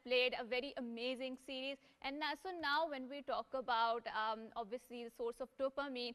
played a very amazing series. And so now when we talk about obviously the source of dopamine,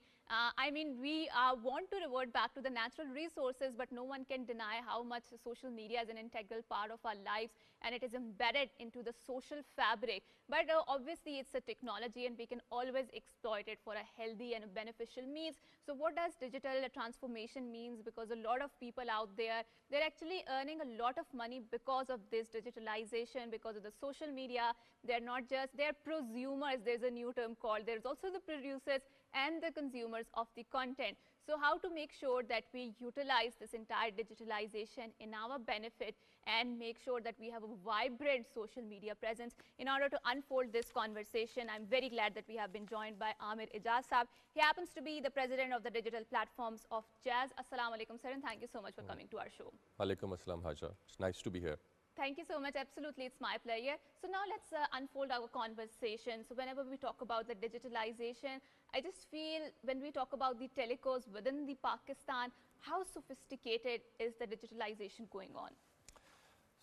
I mean, we want to revert back to the natural resources, but no one can deny how much social media is an integral part of our lives, and it is embedded into the social fabric. But obviously it's a technology, and we can always exploit it for a healthy and a beneficial means. So what does digital transformation means? Because a lot of people out there, they're actually earning a lot of money because of this digitalization, because of the social media. They're not just, they're prosumers. There's a new term called, there's also the producers and the consumers of the content. So how to make sure that we utilize this entire digitalization in our benefit and make sure that we have a vibrant social media presence. In order to unfold this conversation, I'm very glad that we have been joined by Amir Ijaz Saab. He happens to be the president of the digital platforms of Jazz. Assalamu alaikum, sir, and thank you so much for coming to our show. Alaikum assalam, Haja. It's nice to be here. Thank you so much. Absolutely, it's my pleasure. So now let's unfold our conversation. So whenever we talk about the digitalization, I just feel when we talk about the telecos within the Pakistan, how sophisticated is the digitalization going on?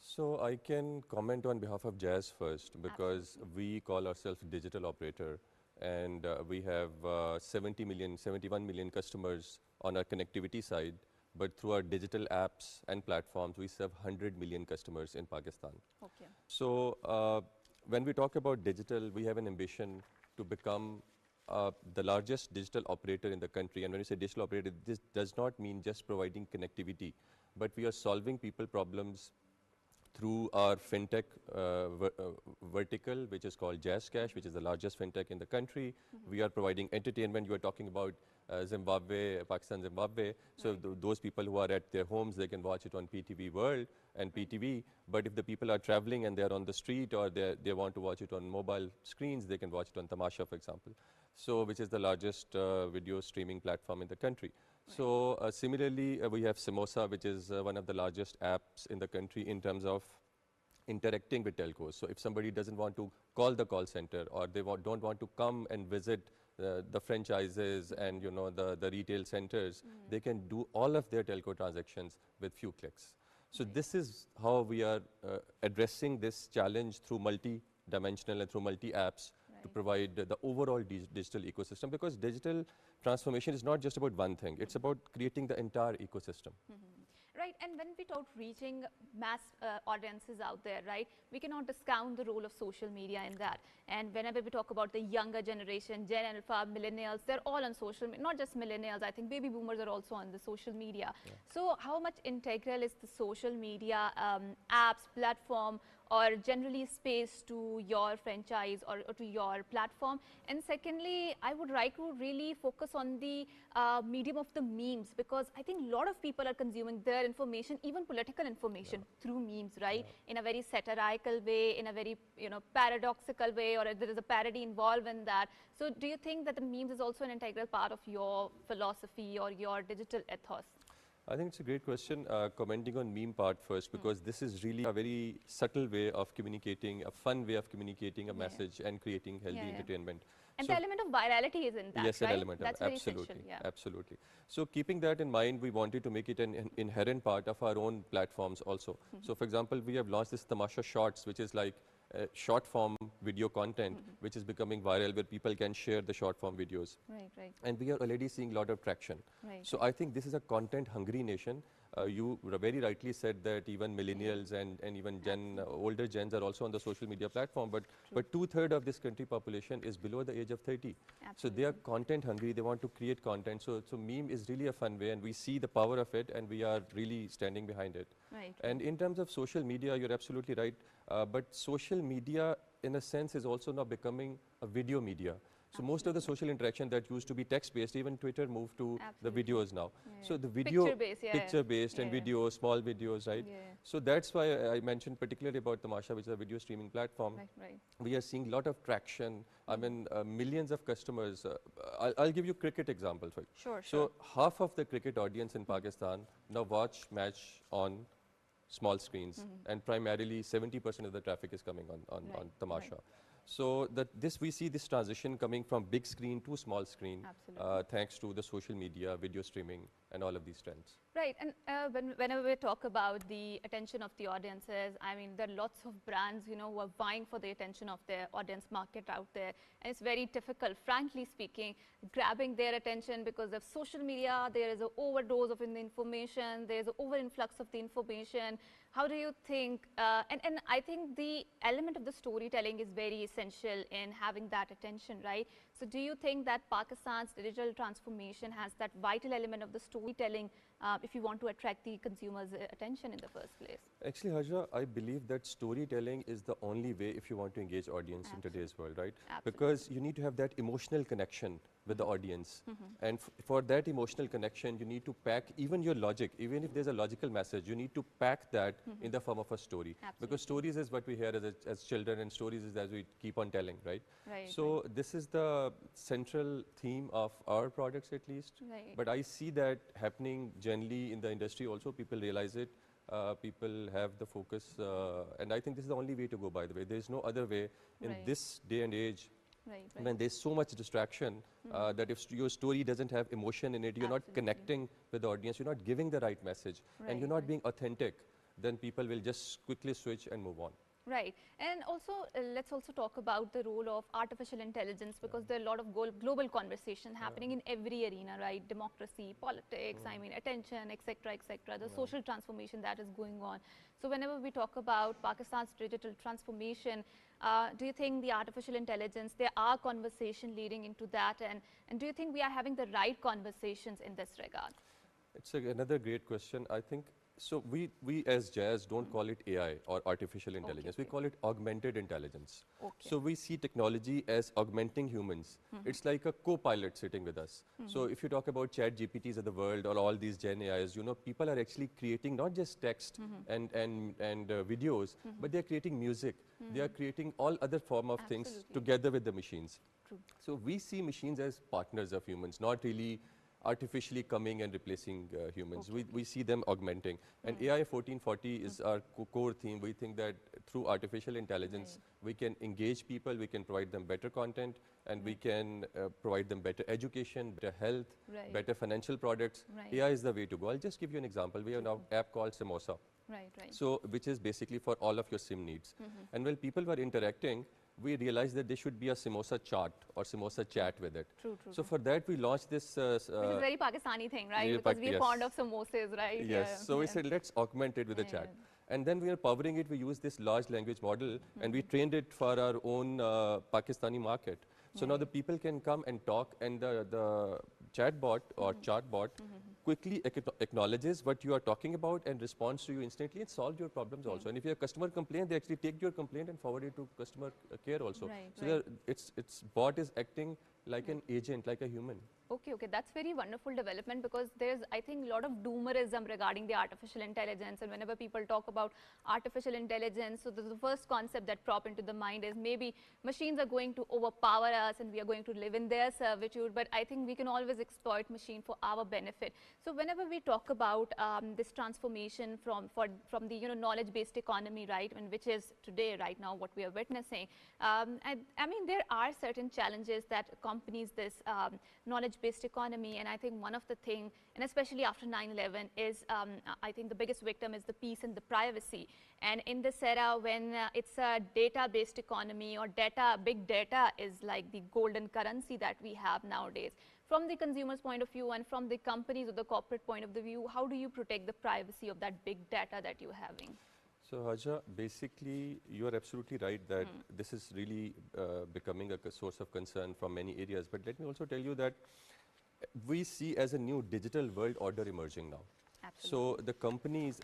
So I can comment on behalf of Jazz first, because we call ourselves digital operator, and we have 71 million customers on our connectivity side. But through our digital apps and platforms, we serve 100 million customers in Pakistan. Okay. So when we talk about digital, we have an ambition to become the largest digital operator in the country. And when we say digital operator, this does not mean just providing connectivity, but we are solving people problems through our fintech vertical, which is called Jazz Cash, which is the largest fintech in the country. We are providing entertainment. You are talking about Zimbabwe, Pakistan, Zimbabwe. So those people who are at their homes, they can watch it on PTV World and PTV. But if the people are traveling and they're on the street, or they want to watch it on mobile screens, they can watch it on Tamasha, for example. So which is the largest video streaming platform in the country. So similarly, we have Samosa, which is one of the largest apps in the country in terms of interacting with telcos. So if somebody doesn't want to call the call center, or they don't want to come and visit the franchises and the retail centers, they can do all of their telco transactions with few clicks. So this is how we are addressing this challenge through multi-dimensional and through multi-apps to provide the overall digital ecosystem, because digital transformation is not just about one thing, it's about creating the entire ecosystem. Right, and when we talk reaching mass audiences out there, right, we cannot discount the role of social media in that. And whenever we talk about the younger generation, Gen Alpha, millennials, they're all on social media, not just millennials, I think baby boomers are also on the social media. Yeah. So how much integral is the social media apps, platform, or generally space to your franchise or to your platform? And secondly, I would like to really focus on the medium of the memes, because I think a lot of people are consuming their information, even political information, through memes, right? In a very satirical way, in a very paradoxical way, or there is a parody involved in that. So do you think that the memes is also an integral part of your philosophy or your digital ethos? I think it's a great question. Commenting on meme part first, because this is really a very subtle way of communicating, a fun way of communicating a message and creating healthy entertainment. And so the element of virality is in that, yes, right? An element That's of, absolutely, absolutely. So keeping that in mind, we wanted to make it an inherent part of our own platforms also. So for example, we have launched this Tamasha Shorts, which is like short form video content, which is becoming viral, where people can share the short form videos. Right, right. And we are already seeing a lot of traction. Right. So I think this is a content hungry nation. You very rightly said that even millennials and even older gens are also on the social media platform, but 2/3 of this country population is below the age of 30. Absolutely. So they are content hungry, they want to create content. So meme is really a fun way, and we see the power of it, and we are really standing behind it. Right. And in terms of social media, you're absolutely right. But social media, in a sense, is also now becoming a video media. So most of the social interaction that used to be text-based, even Twitter moved to the videos now. So the video, picture-based and videos, small videos, right? So that's why I mentioned particularly about Tamasha, which is a video streaming platform. Right. We are seeing a lot of traction. I mean, millions of customers. I'll give you cricket example. Sure. So half of the cricket audience in Pakistan now watch match on small screens, and primarily 70% of the traffic is coming on Tamasha. So this we see this transition coming from big screen to small screen, Absolutely. thanks to the social media, video streaming, and all of these trends. Right, and whenever we talk about the attention of the audiences, I mean, there are lots of brands, you know, who are vying for the attention of their audience market out there, and it's very difficult, frankly speaking, grabbing their attention because of social media. There is an overdose of information. There is an overinflux of the information. How do you think, and I think the element of the storytelling is very essential in having that attention, right? So do you think that Pakistan's digital transformation has that vital element of the storytelling if you want to attract the consumer's attention in the first place? Actually, Hajra, I believe that storytelling is the only way if you want to engage audience in today's world, right? Absolutely. Because you need to have that emotional connection with the audience. And for that emotional connection, you need to pack even your logic, even if there's a logical message, you need to pack that in the form of a story. Because stories is what we hear as children, and stories is as we keep on telling, right? Right. So this is the central theme of our products at least. Right. But I see that happening generally in the industry also. People realize it. People have the focus, and I think this is the only way to go, by the way. There is no other way in Right. this day and age Right. when there's so much distraction that if your story doesn't have emotion in it, you're not Absolutely. connecting with the audience, you're not giving the right message, and Right, you're not right. being authentic, then people will just quickly switch and move on. Right, and also let's also talk about the role of artificial intelligence, because there are a lot of global conversation happening in every arena, right? Democracy, politics, I mean, attention, etc., etc. The social transformation that is going on. So whenever we talk about Pakistan's digital transformation, do you think the artificial intelligence, there are conversation leading into that, and do you think we are having the right conversations in this regard? It's another great question. I think so. We as Jazz don't call it AI or artificial intelligence. We okay. call it augmented intelligence. Okay. So we see technology as augmenting humans. It's like a co-pilot sitting with us. So if you talk about chat GPTs of the world or all these Gen AIs, you know, people are actually creating not just text and videos, but they're creating music. They are creating all other form of things Absolutely. together with the machines. True. So we see machines as partners of humans, not really artificially coming and replacing humans. We see them augmenting. And AI 1440 is our core theme. We think that through artificial intelligence, we can engage people, we can provide them better content, and we can provide them better education, better health, Right. better financial products. Right. AI is the way to go. I'll just give you an example. We have now an app called Samosa. Right, right. So, which is basically for all of your SIM needs. And when people were interacting, we realized that there should be a Samosa chart or Samosa chat with it. True, true. So for that, we launched this. Which is a very Pakistani thing, right? yeah, Because we're yes. fond of samosas, right? Yes. So we said, let's augment it with a chat. And then we are powering it. We use this large language model, and we trained it for our own Pakistani market. So now the people can come and talk, and the chatbot or chartbot quickly acknowledges what you are talking about and responds to you instantly and solves your problems also. And if you have customer complaint, they actually take your complaint and forward it to customer care also. Right, So right. its bot is acting like an agent, like a human. Okay, okay, that's very wonderful development, because there's, I think, a lot of doomerism regarding the artificial intelligence, and whenever people talk about artificial intelligence, so the first concept that prop into the mind is maybe machines are going to overpower us and we are going to live in their servitude, but I think we can always exploit machine for our benefit. So whenever we talk about this transformation from the knowledge-based economy, right, and which is today, right now, what we are witnessing, I mean, there are certain challenges that accompanies this knowledge-based economy, and I think one of the thing, and especially after 9/11, is I think the biggest victim is the peace and the privacy. And in this era, when it's a data-based economy, or big data is like the golden currency that we have nowadays. From the consumer's point of view and from the companies or the corporate point of the view, how do you protect the privacy of that big data that you're having? So Haja, basically you are absolutely right that this is really becoming a source of concern from many areas. But let me also tell you that we see as a new digital world order emerging now. Absolutely. So the companies,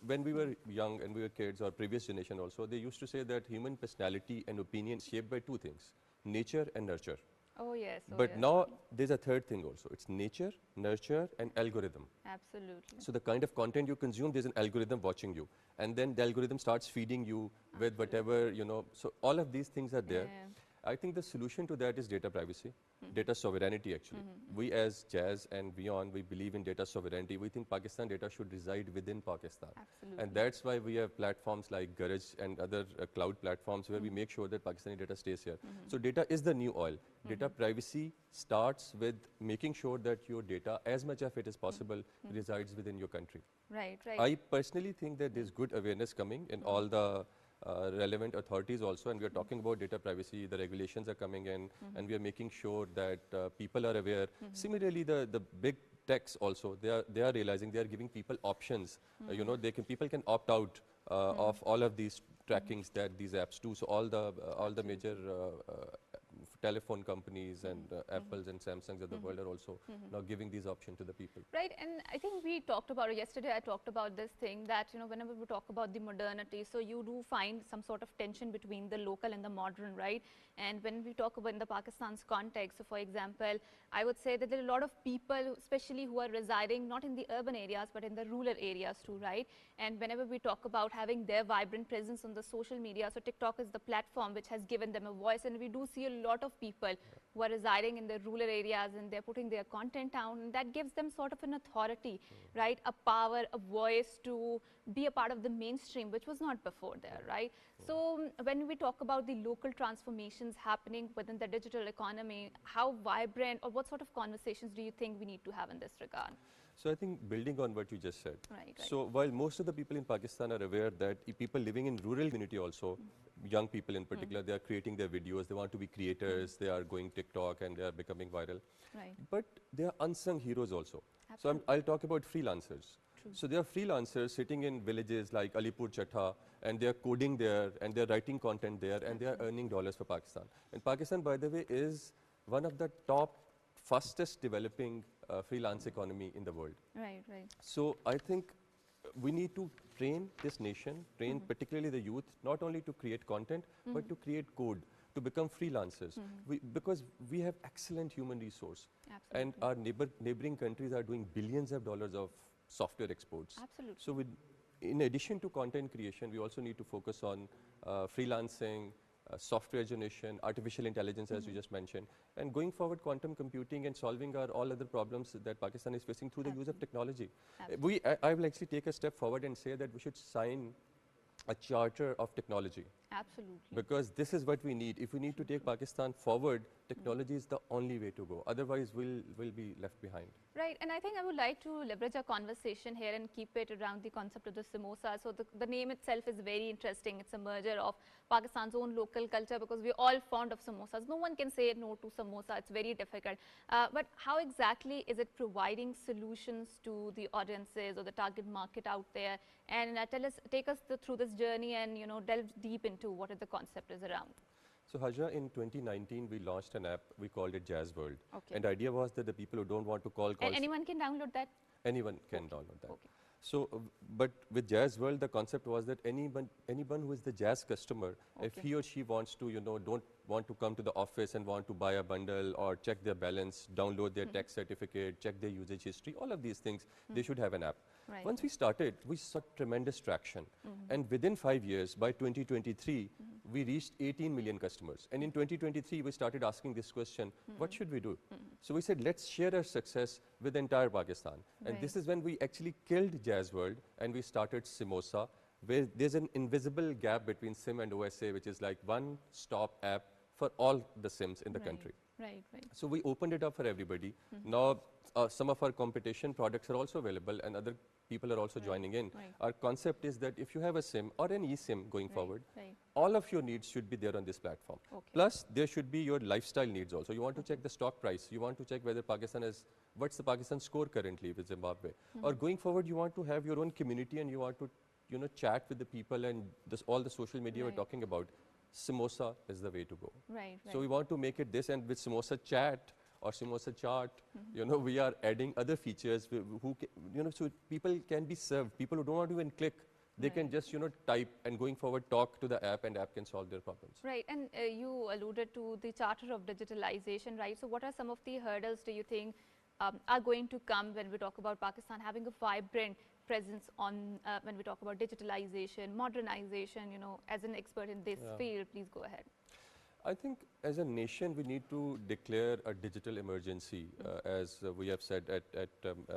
when we were young and we were kids, or previous generation also, they used to say that human personality and opinion is shaped by two things, nature and nurture. Oh yes. Oh, But yes. now there's a third thing also. It's nature, nurture, and algorithm. Absolutely. So the kind of content you consume, there's an algorithm watching you. And then the algorithm starts feeding you with whatever, so all of these things are there. Yeah. I think the solution to that is data privacy, data sovereignty actually. We as Jazz and beyond, we believe in data sovereignty. We think Pakistan data should reside within Pakistan. Absolutely. And that's why we have platforms like Garage and other cloud platforms where we make sure that Pakistani data stays here. So data is the new oil. Data privacy starts with making sure that your data, as much of it as possible, resides within your country. Right, right. I personally think that there's good awareness coming in all the relevant authorities also, and we are talking about data privacy, the regulations are coming in, and we are making sure that people are aware. Similarly, the big techs also, they are realizing, they are giving people options. You know, people can opt out of all of these trackings that these apps do. So all the major telephone companies and Apples and Samsungs of the world are also now giving these options to the people. Right, and I think we talked about it yesterday. I talked about this thing that, you know, whenever we talk about the modernity, so you do find some sort of tension between the local and the modern, right? And when we talk about in the Pakistan's context, so for example, I would say that there are a lot of people, especially who are residing not in the urban areas, but in the rural areas too, right? And whenever we talk about having their vibrant presence on the social media, so TikTok is the platform which has given them a voice, and we do see a lot of people who are residing in the rural areas and they're putting their content down, and that gives them sort of an authority, right? A power, a voice to be a part of the mainstream, which was not before there, right? So when we talk about the local transformations happening within the digital economy, how vibrant or what sort of conversations do you think we need to have in this regard? So I think building on what you just said. Right. So while most of the people in Pakistan are aware that people living in rural community also, young people in particular, they are creating their videos, they want to be creators, they are going TikTok and they are becoming viral. Right. But they are unsung heroes also. Absolutely. So I'll talk about freelancers. True. So there are freelancers sitting in villages like Alipur Chatha, and they are coding there and they are writing content there and they are earning dollars for Pakistan. And Pakistan, by the way, is one of the top fastest developing freelance economy in the world. Right, right. So I think we need to train this nation, train particularly the youth, not only to create content, but to create code, to become freelancers. Because we have excellent human resource. Absolutely. And our neighboring countries are doing billions of dollars of software exports. Absolutely. So in addition to content creation, we also need to focus on freelancing, software generation, artificial intelligence, as you just mentioned, and going forward, quantum computing and solving all other problems that Pakistan is facing through the use of technology. I will actually take a step forward and say that we should sign a charter of technology. Absolutely. Because this is what we need. If we need to take Pakistan forward, technology is the only way to go. Otherwise, we'll be left behind. Right, and I think I would like to leverage our conversation here and keep it around the concept of the samosa. So the name itself is very interesting. It's a merger of Pakistan's own local culture, because we're all fond of samosas. No one can say no to samosa. It's very difficult. But how exactly is it providing solutions to the audiences or the target market out there? And take us through this journey and, you know, delve deep into what the concept is around. So Haja, in 2019, we launched an app. We called it Jazz World. Okay. And the idea was that the people who don't want to call calls. And anyone can download that? Anyone can download that. Okay. So, but with Jazz World, the concept was that anyone who is the Jazz customer, if he or she wants to, you know, don't want to come to the office and want to buy a bundle or check their balance, download their tax certificate, check their usage history, all of these things, they should have an app. Right. Once we started, we saw tremendous traction. And within 5 years, by 2023, we reached 18 million customers. And in 2023, we started asking this question, what should we do? So we said, let's share our success with entire Pakistan. And this is when we actually killed Jazz World and we started Simosa, where there's an invisible gap between SIM and OSA, which is like one-stop app for all the SIMs in the country. Right, right. So we opened it up for everybody. Now, some of our competition products are also available and other people are also joining in. Right. Our concept is that if you have a SIM or an eSIM going forward, Right. all of your needs should be there on this platform. Okay. Plus, there should be your lifestyle needs also. You want to check the stock price. You want to check whether Pakistan is, what's the Pakistan score currently with Zimbabwe. Or going forward, you want to have your own community and you want to, you know, chat with the people and all the social media we're talking about. Simosa is the way to go. Right, right. So we want to make it this, and with Simosa Chat or Simosa Chart, you know, we are adding other features so people can be served. People who don't want to even click, they can just, you know, type and going forward talk to the app and app can solve their problems. Right, and you alluded to the Charter of Digitalization, right? So what are some of the hurdles do you think are going to come when we talk about Pakistan having a vibrant presence on, when we talk about digitalization, modernization, you know, as an expert in this field, please go ahead. I think as a nation, we need to declare a digital emergency, as we have said at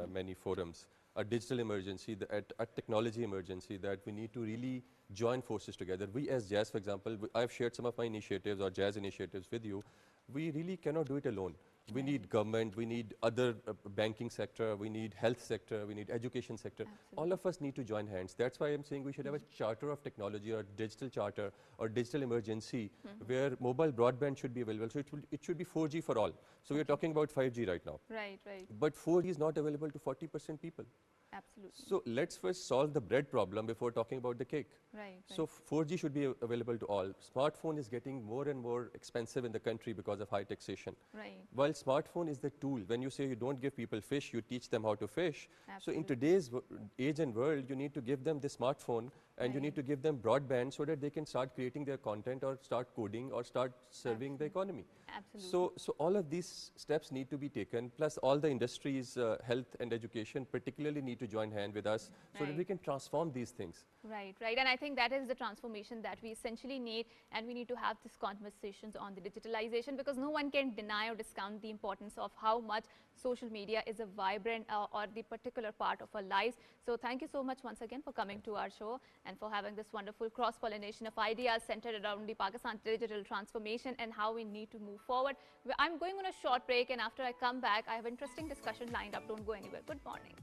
many forums, a digital emergency, a technology emergency, that we need to really join forces together. We as Jazz, for example, I've shared some of my initiatives or Jazz initiatives with you. We really cannot do it alone. We need government, we need other banking sector, we need health sector, we need education sector. Absolutely. All of us need to join hands. That's why I'm saying we should have a charter of technology or digital charter or digital emergency where mobile broadband should be available. So it should be 4G for all. So we're talking about 5G right now. Right, right. But 4G is not available to 40% people. Absolutely. So let's first solve the bread problem before talking about the cake. Right, So 4G should be available to all. Smartphone is getting more and more expensive in the country because of high taxation. right. While smartphone is the tool, when you say you don't give people fish, you teach them how to fish. So in Absolutely. today's age and world, you need to give them the smartphone and you need to give them broadband so that they can start creating their content or start coding or start serving the economy. Absolutely. So all of these steps need to be taken, plus all the industries, health and education particularly need to join hand with us so that Right. we can transform these things. Right, right. And I think that is the transformation that we essentially need, and we need to have these conversations on the digitalization, because no one can deny or discount the importance of how much social media is a vibrant or the particular part of our lives. So thank you so much once again for coming to our show and for having this wonderful cross-pollination of ideas centered around the Pakistan digital transformation and how we need to move forward. I'm going on a short break, and after I come back, I have interesting discussion lined up. Don't go anywhere. Good morning.